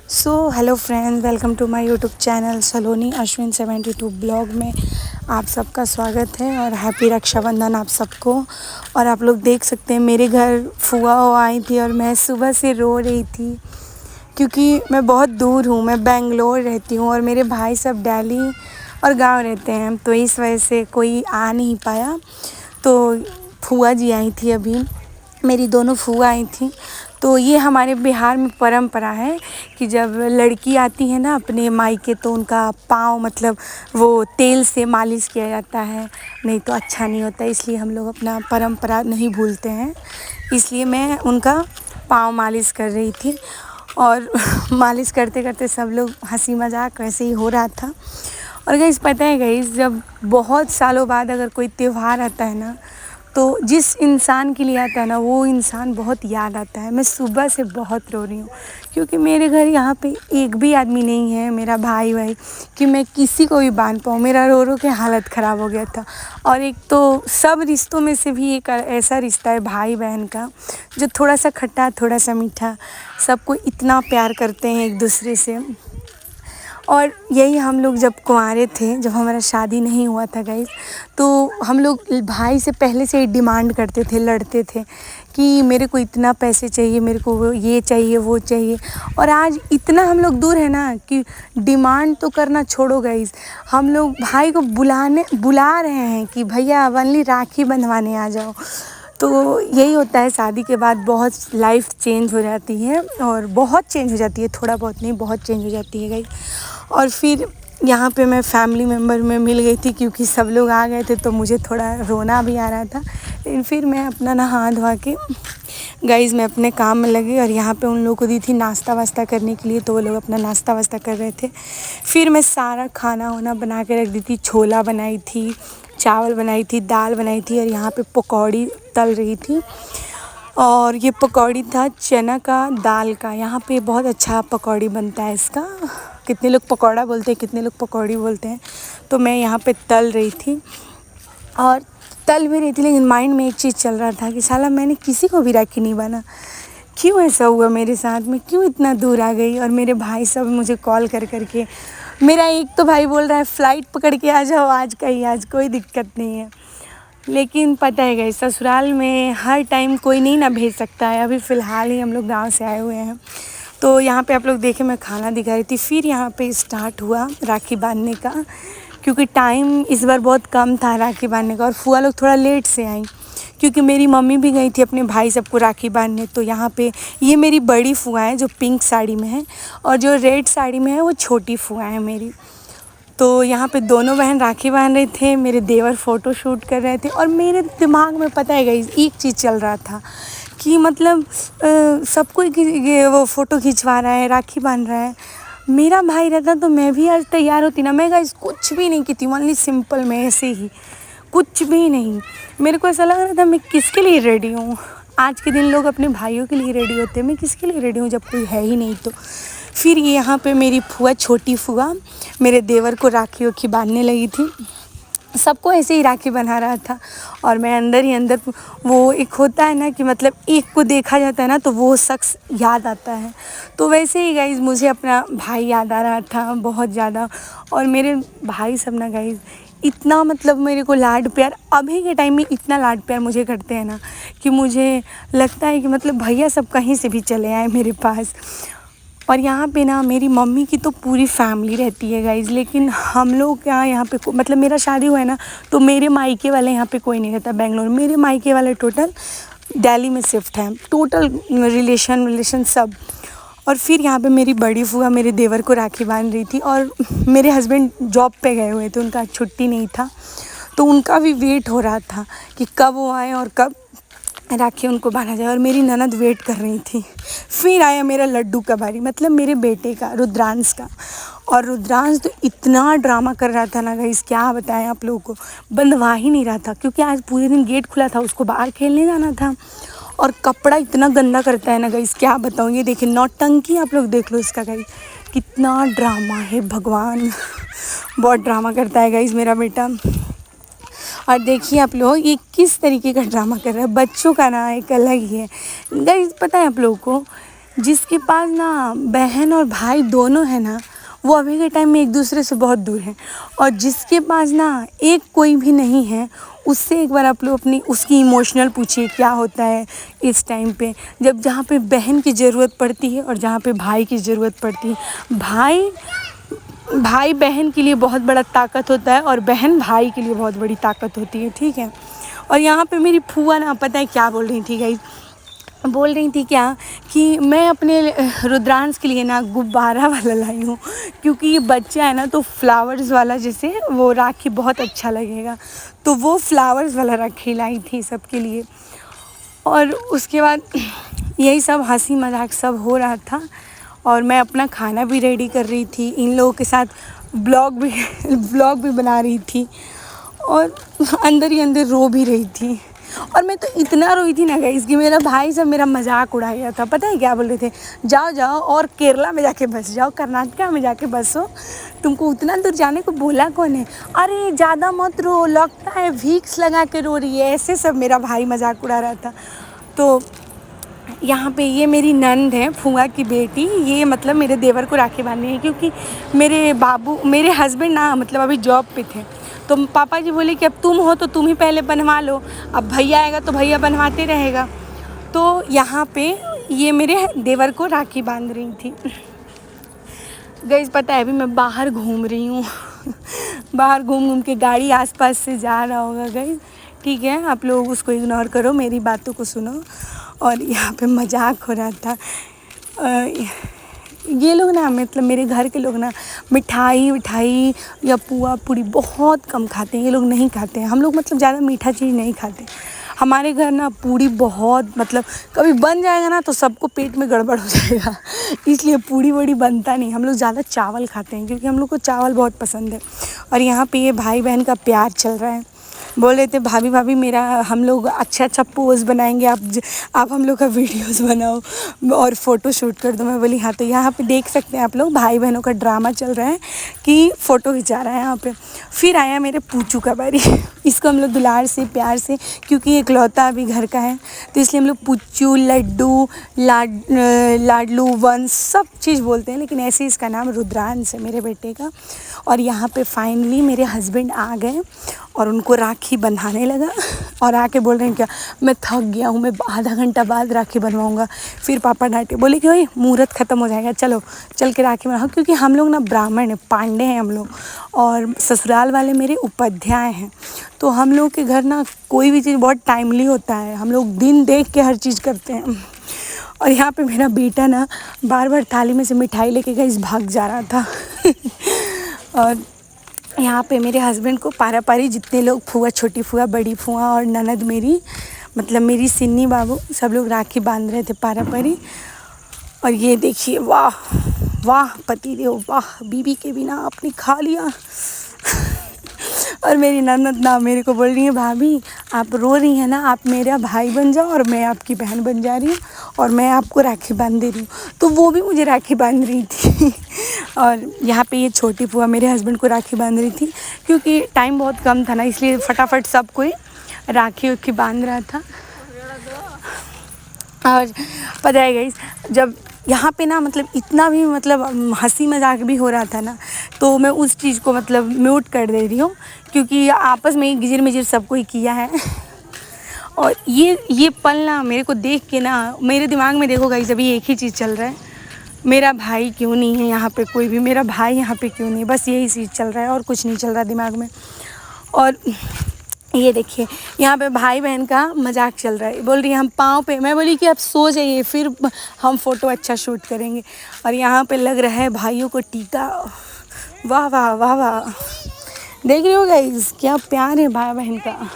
Hello friends, welcome to my YouTube channel Saloni Ashwin 72 blog में आप सबका स्वागत है और हैप्पी रक्षाबंधन आप सबको। और आप लोग देख सकते हैं मेरे घर फुआ आई थी और मैं सुबह से रो रही थी क्योंकि मैं बहुत दूर हूँ। मैं बेंगलोर रहती हूँ और मेरे भाई सब दिल्ली और गांव रहते हैं, तो इस वजह से कोई आ नहीं पाया। तो फुआ जी आई थी, अभी मेरी दोनों फुआ आई थी। तो ये हमारे बिहार में परंपरा है कि जब लड़की आती है ना अपने मायके, तो उनका पाँव मतलब वो तेल से मालिश किया जाता है, नहीं तो अच्छा नहीं होता। इसलिए हम लोग अपना परंपरा नहीं भूलते हैं, इसलिए मैं उनका पाँव मालिश कर रही थी। और मालिश करते करते सब लोग हंसी मजाक वैसे ही हो रहा था। और गाइस पता है गाइस, जब बहुत सालों बाद अगर कोई त्यौहार आता है ना, तो जिस इंसान के लिए आता है ना वो इंसान बहुत याद आता है। मैं सुबह से बहुत रो रही हूँ क्योंकि मेरे घर यहाँ पे एक भी आदमी नहीं है, मेरा भाई कि मैं किसी को भी बांध पाऊँ। मेरा रो रो के हालत ख़राब हो गया था। और एक तो सब रिश्तों में से भी एक ऐसा रिश्ता है भाई बहन का, जो थोड़ा सा खट्टा थोड़ा सा मीठा, सबको इतना प्यार करते हैं एक दूसरे से। और यही हम लोग जब कुंवारे थे, जब हमारा शादी नहीं हुआ था गाइस, तो हम लोग भाई से पहले से ही डिमांड करते थे, लड़ते थे कि मेरे को इतना पैसे चाहिए, मेरे को ये चाहिए वो चाहिए। और आज इतना हम लोग दूर है ना कि डिमांड तो करना छोड़ो गाइस, हम लोग भाई को बुला रहे हैं कि भैया वनली राखी बंधवाने आ जाओ। तो यही होता है, शादी के बाद बहुत लाइफ चेंज हो जाती है और बहुत चेंज हो जाती है, थोड़ा बहुत नहीं बहुत चेंज हो जाती है गाइस। और फिर यहाँ पे मैं फैमिली मेम्बर में मिल गई थी क्योंकि सब लोग आ गए थे, तो मुझे थोड़ा रोना भी आ रहा था। लेकिन फिर मैं अपना नहा धोवा के गाइस मैं अपने काम में लगी और यहाँ पे उन लोगों को दी थी नाश्ता वास्ता करने के लिए, तो वो लोग अपना नाश्ता वास्ता कर रहे थे। फिर मैं सारा खाना वाना बना के रख दी थी, छोला बनाई थी, चावल बनाई थी, दाल बनाई थी और यहाँ पे पकौड़ी तल रही थी। और ये पकौड़ी था चना का दाल का। यहाँ पे बहुत अच्छा पकौड़ी बनता है इसका, कितने लोग पकौड़ा बोलते हैं, कितने लोग पकौड़ी बोलते हैं। तो मैं यहाँ पे तल रही थी और तल भी रही थी, लेकिन माइंड में एक चीज़ चल रहा था कि साला मैंने किसी को भी राखी नहीं बना, क्यों ऐसा हुआ मेरे साथ में, क्यों इतना दूर आ गई। और मेरे भाई सब मुझे कॉल कर करके, मेरा एक तो भाई बोल रहा है फ़्लाइट पकड़ के आ जाओ आज का ही, आज कोई दिक्कत नहीं है। लेकिन पता है गाइस, ससुराल में हर टाइम कोई नहीं ना भेज सकता है। अभी फ़िलहाल ही हम लोग गांव से आए हुए हैं, तो यहाँ पे आप लोग देखें मैं खाना दिखा रही थी। फिर यहाँ पे स्टार्ट हुआ राखी बांधने का, क्योंकि टाइम इस बार बहुत कम था राखी बांधने का। और फुआ लोग थोड़ा लेट से आई क्योंकि मेरी मम्मी भी गई थी अपने भाई सबको राखी बांधने। तो यहाँ पे ये मेरी बड़ी फुआ है जो पिंक साड़ी में है, और जो रेड साड़ी में है वो छोटी फुआ है मेरी। तो यहाँ पे दोनों बहन राखी बांध रहे थे, मेरे देवर फ़ोटो शूट कर रहे थे। और मेरे दिमाग में पता है गाइस एक चीज़ चल रहा था कि मतलब सब कोई वो फ़ोटो खिंचवा रहा है, राखी बांध रहा है। मेरा भाई रहता तो मैं भी आज तैयार होती ना। मैं गाइस कुछ भी नहीं की थी, ओनली सिंपल में ऐसे ही, कुछ भी नहीं। मेरे को ऐसा लग रहा था मैं किसके लिए रेडी हूँ। आज के दिन लोग अपने भाइयों के लिए रेडी होते हैं, मैं किसके लिए रेडी हूँ जब कोई है ही नहीं। तो फिर ये यहाँ पे मेरी फुआ, छोटी फुआ मेरे देवर को राखी वाखी बांधने लगी थी, सबको ऐसे ही राखी बना रहा था। और मैं अंदर ही अंदर, वो एक होता है ना कि मतलब एक को देखा जाता है ना तो वो शख्स याद आता है। तो वैसे ही गाइज़ मुझे अपना भाई याद आ रहा था बहुत ज़्यादा। और मेरे भाई सब ना गाइज़ इतना मतलब मेरे को लाड प्यार, अभी के टाइम में इतना लाड प्यार मुझे करते हैं ना कि मुझे लगता है कि मतलब भैया सब कहीं से भी चले आए मेरे पास। और यहाँ पे ना मेरी मम्मी की तो पूरी फैमिली रहती है गाइज़, लेकिन हम लोग यहाँ पे मतलब मेरा शादी हुआ है ना, तो मेरे मायके वाले यहाँ पे कोई नहीं रहता बेंगलोर। मेरे मायके वाले टोटल दिल्ली में शिफ्ट हैं, टोटल रिलेशन सब। और फिर यहाँ पे मेरी बड़ी फूफा मेरे देवर को राखी बांध रही थी, और मेरे हस्बैंड जॉब पे गए हुए थे, उनका छुट्टी नहीं था, तो उनका भी वेट हो रहा था कि कब वो आए और कब राखी उनको बांधा जाए। और मेरी ननद वेट कर रही थी। फिर आया मेरा लड्डू का बारी, मतलब मेरे बेटे का, रुद्रांश का। और रुद्रांश तो इतना ड्रामा कर रहा था ना गाइस, क्या बताएं आप लोगों को, बंधवा ही नहीं रहा था क्योंकि आज पूरे दिन गेट खुला था, उसको बाहर खेलने जाना था। और कपड़ा इतना गंदा करता है ना गाइस, क्या बताऊँ। ये देखिए नौटंकी, आप लोग देख लो इसका गाइस, कितना ड्रामा है भगवान। बहुत ड्रामा करता है गाइस मेरा बेटा। और देखिए आप लोग ये किस तरीके का ड्रामा कर रहा है। बच्चों का ना एक अलग ही है गाइस, पता है आप लोगों को, जिसके पास ना बहन और भाई दोनों है ना, वो अभी के टाइम में एक दूसरे से बहुत दूर है। और जिसके पास ना एक कोई भी नहीं है, उससे एक बार आप लोग अपनी उसकी इमोशनल पूछिए क्या होता है इस टाइम पे, जब जहाँ पे बहन की ज़रूरत पड़ती है और जहाँ पे भाई की ज़रूरत पड़ती है। भाई बहन के लिए बहुत बड़ा ताकत होता है और बहन भाई के लिए बहुत बड़ी ताकत होती है, ठीक है। और यहाँ पे मेरी फूआ ना पता है क्या बोल रही थी गाइस, बोल रही थी क्या कि मैं अपने रुद्रांश के लिए ना गुब्बारा वाला लाई हूँ, क्योंकि ये बच्चा है ना तो फ्लावर्स वाला जैसे वो राखी बहुत अच्छा लगेगा, तो वो फ्लावर्स वाला राखी लाई थी सबके लिए। और उसके बाद यही सब हंसी मजाक सब हो रहा था और मैं अपना खाना भी रेडी कर रही थी, इन लोगों के साथ ब्लॉग भी बना रही थी और अंदर ही अंदर रो भी रही थी। और मैं तो इतना रोई थी ना गाइस कि मेरा भाई सब मेरा मजाक उड़ाया था। पता है क्या बोल रहे थे, जाओ जाओ और केरला में जाके बस जाओ, कर्नाटका में जाके बसो, तुमको उतना दूर जाने को बोला कौन है, अरे ज़्यादा मत रो, लगता है विक्स लगा के रो रही है, ऐसे सब मेरा भाई मजाक उड़ा रहा था। तो यहाँ पे ये मेरी नंद है, फूआ की बेटी, ये मतलब मेरे देवर को राखी बांधनी है, क्योंकि मेरे हस्बैंड ना मतलब अभी जॉब पे थे, तो पापा जी बोले कि अब तुम हो तो तुम ही पहले बनवा लो, अब भैया आएगा तो भैया बनवाते रहेगा। तो यहाँ पे ये मेरे देवर को राखी बांध रही थी। गाइस पता है अभी मैं बाहर घूम रही हूँ बाहर घूम घूम के गाड़ी आसपास से जा रहा होगा गाइस, ठीक है, आप लोग उसको इग्नोर करो, मेरी बातों को सुनो। और यहाँ पे मजाक हो रहा था। ये लोग ना मतलब मेरे घर के लोग ना मिठाई या पुआ पूड़ी बहुत कम खाते हैं, ये लोग नहीं खाते हैं। हम लोग मतलब ज़्यादा मीठा चीज़ नहीं खाते। हमारे घर ना पूड़ी बहुत मतलब कभी बन जाएगा ना तो सबको पेट में गड़बड़ हो जाएगा इसलिए पूड़ी वड़ी बनता नहीं। हम लोग ज़्यादा चावल खाते हैं क्योंकि हम लोग को चावल बहुत पसंद है। और यहाँ पे ये भाई बहन का प्यार चल रहा है। बोल रहे थे भाभी मेरा हम लोग अच्छा पोज बनाएंगे, आप हम लोग का वीडियोस बनाओ और फ़ोटो शूट कर दो। मैं बोली हाँ। तो यहाँ पे देख सकते हैं आप लोग भाई बहनों का ड्रामा चल रहा है कि फ़ोटो खिंचा रहा है यहाँ पे। फिर आया मेरे पूचू का बारी इसको हम लोग दुलार से प्यार से, क्योंकि इकलौता अभी घर का है तो इसलिए हम लोग पूचू, लड्डू, लाडलू, वंश सब चीज़ बोलते हैं, लेकिन ऐसे इसका नाम रुद्रांश है मेरे बेटे का। और यहाँ पे फाइनली मेरे हस्बैंड आ गए और उनको राखी बंधाने लगा और आके बोल रहे हैं क्या मैं थक गया हूँ, मैं आधा घंटा बाद राखी बनवाऊँगा। फिर पापा डांटे, बोले कि ओए मुहूर्त ख़त्म हो जाएगा, चलो चल के राखी बनवाओ। क्योंकि हम लोग ना ब्राह्मण हैं, पांडे हैं हम लोग, और ससुराल वाले मेरे उपाध्याय हैं, तो हम लोग के घर ना कोई भी चीज़ बहुत टाइमली होता है, हम लोग दिन देख के हर चीज़ करते हैं। और यहाँ पे मेरा बेटा ना बार बार थाली में से मिठाई लेके गई भाग जा रहा था और यहाँ पे मेरे हस्बैंड को पारा पारी जितने लोग फूआ, छोटी फूआ, बड़ी फूआ और ननद मेरी मतलब मेरी सिन्नी बाबू सब लोग राखी बांध रहे थे पारा पारी। और ये देखिए, वाह वाह पति देव, वाह बीबी के बिना आपने खा लिया और मेरी ननद ना मेरे को बोल रही है भाभी आप रो रही हैं ना, आप मेरा भाई बन जाओ और मैं आपकी बहन बन जा रही हूँ और मैं आपको राखी बांध दे रही हूँ। तो वो भी मुझे राखी बांध रही थी और यहाँ पे ये छोटी फूआ मेरे हस्बैंड को राखी बांध रही थी, क्योंकि टाइम बहुत कम था ना, इसलिए फटाफट सब कोई राखी उखी बांध रहा था। और पता है गाइस, जब यहाँ पे ना मतलब इतना भी मतलब हंसी मजाक भी हो रहा था ना, तो मैं उस चीज़ को मतलब म्यूट कर दे रही हूँ, क्योंकि आपस में ही गिजिर मिजिर सब कोई किया है। और ये पल ना मेरे को देख के ना मेरे दिमाग में देखो गाइस अभी एक ही चीज़ चल रहा है, मेरा भाई क्यों नहीं है यहाँ पे, कोई भी मेरा भाई यहाँ पे क्यों नहीं, बस यही चीज़ चल रहा है और कुछ नहीं चल रहा दिमाग में। और ये देखिए यहाँ पे भाई बहन का मजाक चल रहा है, बोल रही है हम पाँव पे, मैं बोली कि आप सो जाइए फिर हम फ़ोटो अच्छा शूट करेंगे। और यहाँ पे लग रहा है भाइयों को टीका, वाह वाह वाह वाह, देख रहे हो गाइस क्या प्यार है भाई बहन का।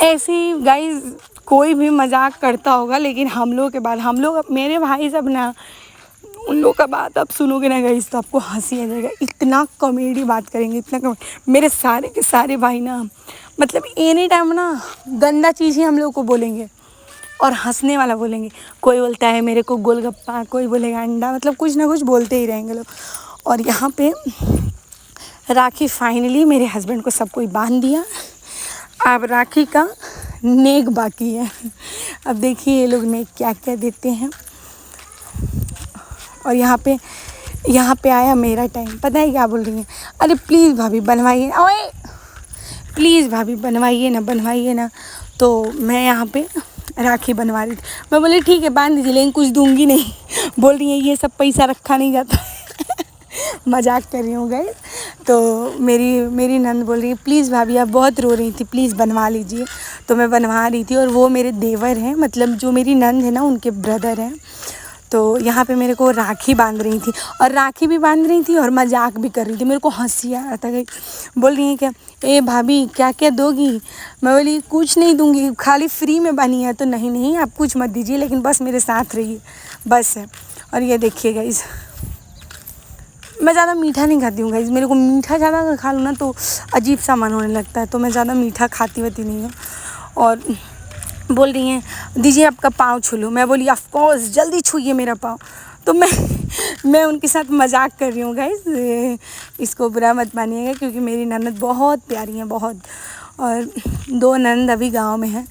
ऐसे ही गाइस कोई भी मजाक करता होगा, लेकिन हम लोग के बाद हम लोग मेरे भाई सब ना उन लोग का बात आप सुनोगे ना गाइस तो आपको हंसी आ जाएगा, इतना कॉमेडी बात करेंगे, इतना कॉमेडी। मेरे सारे के सारे भाई ना मतलब एनी टाइम ना गंदा चीज़ ही हम लोग को बोलेंगे और हंसने वाला बोलेंगे। कोई बोलता है मेरे को गोलगप्पा, कोई बोलेगा अंडा, मतलब कुछ ना कुछ बोलते ही रहेंगे लोग। और यहाँ पे राखी फाइनली मेरे हस्बैंड को सब कोई बांध दिया, अब राखी का नेक बाकी है। अब देखिए ये लोग नेक क्या क्या देते हैं। और यहाँ पे आया मेरा टाइम। पता है क्या बोल रही हैं, अरे प्लीज़ भाभी बनवाइए, ओए प्लीज़ भाभी बनवाइए ना। तो मैं यहाँ पे राखी बनवा रही थी। मैं बोली ठीक है बांध दीजिए, लेकिन कुछ दूंगी नहीं। बोल रही हैं ये सब पैसा रखा नहीं जाता। मजाक कर रही हूँ गाइस। तो मेरी नंद बोल रही है प्लीज़ भाभी, आप बहुत रो रही थी, प्लीज़ बनवा लीजिए। तो मैं बनवा रही थी, और वो मेरे देवर हैं, मतलब जो मेरी नंद है ना उनके ब्रदर हैं। तो यहाँ पे मेरे को राखी बांध रही थी, और राखी भी बांध रही थी और मजाक भी कर रही थी। मेरे को हंसी आ रहा था गई। बोल रही है क्या, ए भाभी क्या क्या दोगी? मैं बोली कुछ नहीं दूंगी, खाली फ्री में बनी है। तो नहीं आप कुछ मत दीजिए, लेकिन बस मेरे साथ रहिए, बस है। और ये देखिए गाइस, मैं ज़्यादा मीठा नहीं खाती हूँ गाइस। मेरे को मीठा ज़्यादा खा लूँ ना तो अजीब सा मन होने लगता है, तो मैं ज़्यादा मीठा खाती वाती नहीं हूँ। और बोल रही हैं दीजिए आपका पाँव छू लूँ। मैं बोली ऑफ कोर्स, जल्दी छूइए मेरा पाँव। तो मैं उनके साथ मजाक कर रही हूँ गाइस, इसको बुरा मत मानिएगा, क्योंकि मेरी ननद बहुत प्यारी हैं, बहुत। और 2 ननद अभी गांव में हैं,